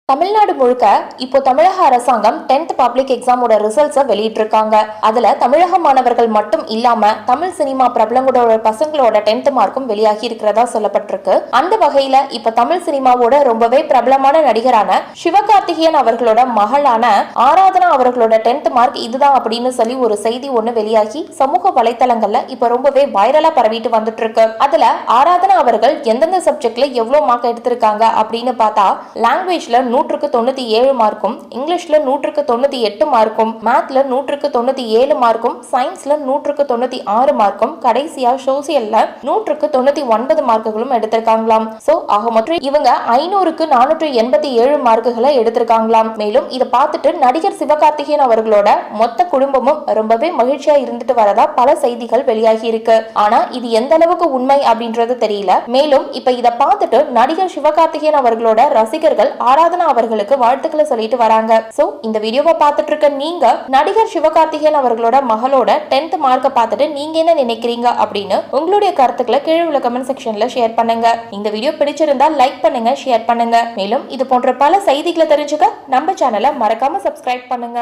தமிழ்நாடு முழுக்க இப்போ தமிழக அரசாங்கம் 10th பப்ளிக் எக்ஸாமோட ரிசல்ட்ஸை வெளியிட்டிருக்காங்க. அதுல தமிழக மாணவர்கள் மட்டும் இல்லாம தமிழ் சினிமா பிரபலங்களோட பசங்களோட 10th மார்க்கும் வெளியாகி இருக்கிறதா சொல்லப்பட்டிருக்கு. அந்த வகையில இப்ப தமிழ் சினிமாவோட ரொம்பவே பிரபலமான நடிகரான சிவகார்த்திகேயன் அவர்களோட மகளான ஆராதனா அவர்களோட 10th மார்க் இதுதான் அப்படின்னு சொல்லி ஒரு செய்தி ஒண்ணு வெளியாகி சமூக வலைத்தளங்கள்ல இப்ப ரொம்பவே வைரலா பரவிட்டு வந்துட்டு இருக்கு. அதுல ஆராதனா அவர்கள் எந்தெந்த சப்ஜெக்ட்ல எவ்வளவு மார்க் எடுத்திருக்காங்க அப்படின்னு பார்த்தா, லாங்குவேஜ்ல 197 மார்க்கும், இங்கிலீஷ்ல 198 மார்க்கும், மேத்ல 197 மார்க்கும், சயின்ஸ்ல 196 மார்க்கும், கடைசியா சோசியல்ல 199 மார்க்குகளும் எடுத்திருக்காங்களாம். சோ ஆக மொத்தம் இவங்க 500க்கு 487 மார்க்குகளை எடுத்திருக்காங்களாம். மேலும் இதை பார்த்துட்டு நடிகர் சிவகார்த்திகேயன் அவர்களோட மொத்த குடும்பமும் ரொம்பவே மகிழ்ச்சியா இருந்துட்டு வரதா பல செய்திகள் வெளியாகி இருக்கு. ஆனா இது எந்த அளவுக்கு உண்மை அப்படின்றது தெரியல. மேலும் இப்ப இதை பார்த்துட்டு நடிகர் சிவகார்த்திகேயன் அவர்களோட ரசிகர்கள் ஆராதனா அவர்களுக்கு வாழ்த்துக்களை சொல்லிட்டு வராங்க. சோ இந்த வீடியோவை பார்த்துட்டு இருக்க நீங்க நடிகர் சிவகார்த்திகேயன் அவர்களோட மகளோட 10th மார்க்கை பார்த்துட்டு நீங்க என்ன நினைக்கிறீங்க அப்படின்னு உங்களுடைய கருத்துக்களை கீழே உள்ள கமெண்ட் செக்ஷன்ல ஷேர் பண்ணுங்க. இந்த வீடியோ பிடிச்சிருந்தா லைக் பண்ணுங்க, ஷேர் பண்ணுங்க. மேலும் இது போன்ற பல செய்திகளை தெரிஞ்சுக்க நம்ம சேனலை மறக்காம சப்ஸ்கிரைப் பண்ணுங்க.